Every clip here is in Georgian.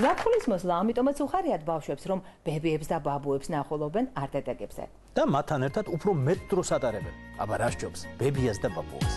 ზაფხულის მოსვლა ამიტომაც უხარიათ ბავშვებს, რომ ბებიებს და ბაბუებს ნახულობენ არტედეგებზე. და მათთან ერთად უფრო მეტ დროს ატარებენ. აბა რა სჯობს ბებიას და ბაბუას?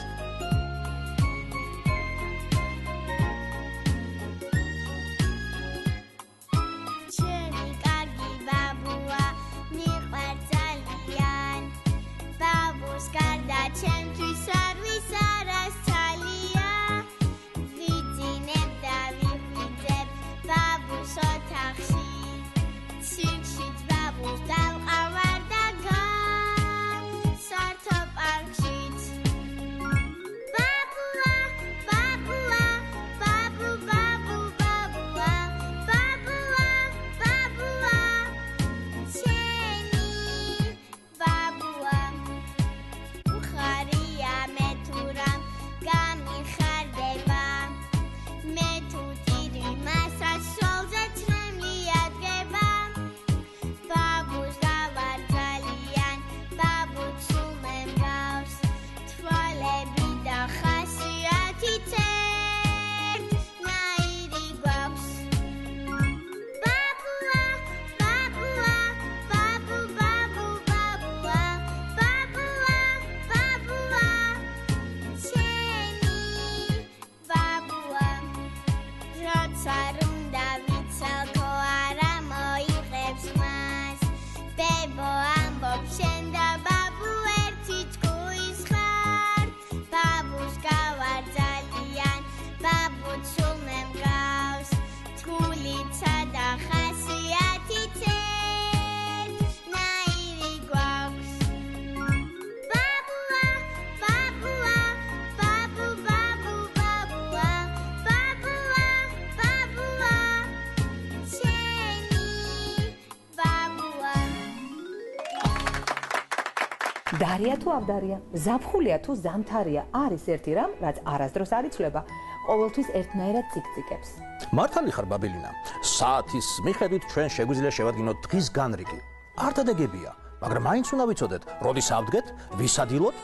დარია თუ ავდარია, ზაფხულია თუ ზამთარია, არის ერთი რამ, რაც არასდროს არ იცვლება, ყოველთვის ერთნაირად ციკციკებს. მართალი ხარ ბაბილინა, საათის მიხედვით ჩვენ შეგვიძლია შევადგინოთ დღის განრიგი. არტადეგებია, მაგრამ მაინც უნდა ვიცოდეთ, როდის ავდგეთ, ვისადილოთ,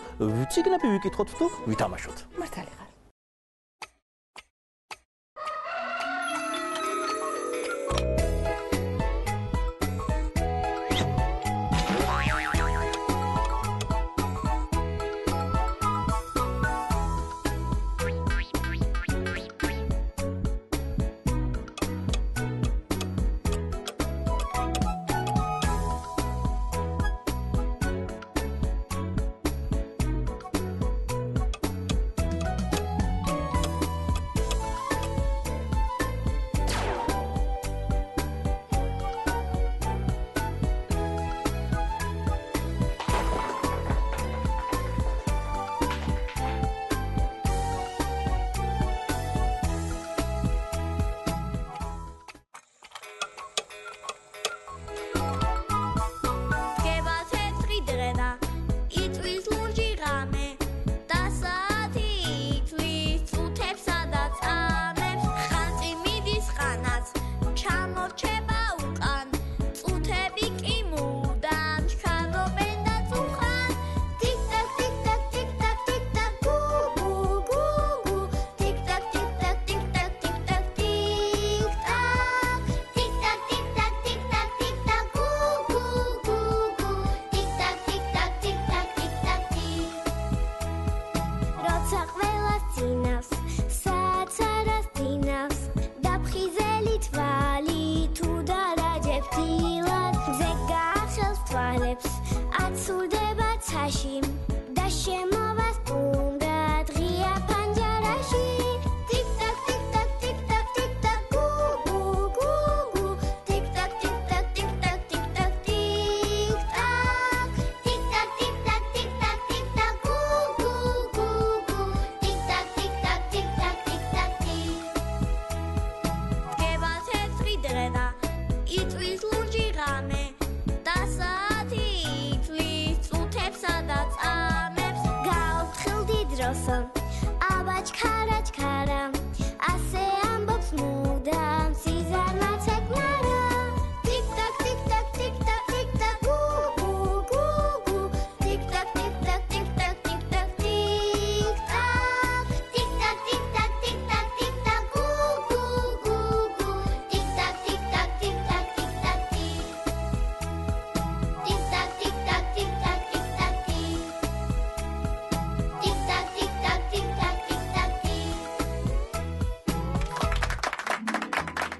ციგნები ვიკითხოთ თუ ვითამაშოთ. მართალი ხარ.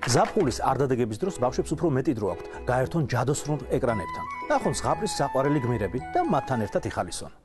ზაფხულის არდადეგების დროს ბავშვებს უფრო მეტი დრო აქვთ გაერთონ ჯადოსნურ ეკრანებთან. ნახონ ზღაპრის საყვარელი გმირები და მათთან ერთად იხალისონ.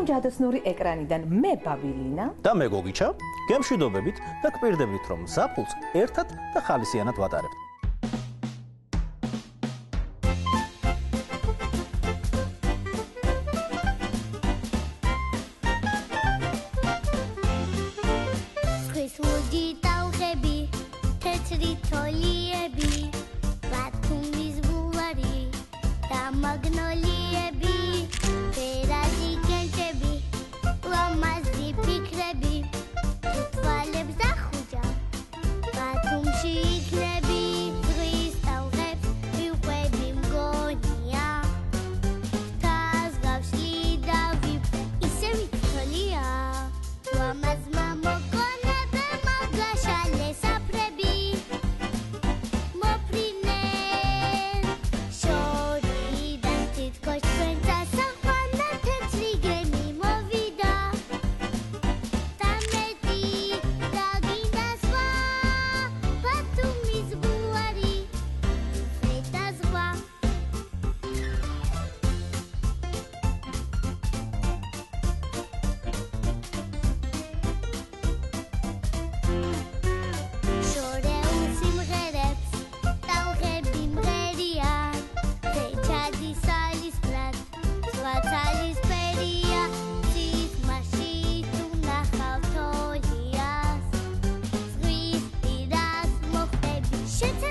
ამ ჯადოსნური ეკრანიდან მე ბაბილინა და მე გოგიჩა გემშვიდობებით და გპირდებით რომ ზაფხულს ერთად და ხალისიანად ვატარებთ. ზღვის ლუდი ტალღები, თეთრი თოლიები, ბათუმის ბულვარი და მაგნოლიები, ფერადი კენჭები, ლამაზი ფიქრები, თვალებს დახუჯა, ბათუმში იქნები, ზღვის ტალღებს ვიყვები მგონია, თაზგავში დავიფრე, ისე ვითოლია, ლამაზმა მოგონებე მაგაშალე საფრები, მოფრინენ შორიდან თითქოს ჩვენთა საყვანა თეთრი გემი მოვიდა და მეტი დაგინდა სხვა ბათუმის ბულვარი და ზღვა შორეულ სიმღერებს ტალღები მღერიან თეჩადის ალისფრად სხვა ძალისფერია სიტმაში თუ ნახავ თოლიას ზღვის პირას მოხვდები შეცე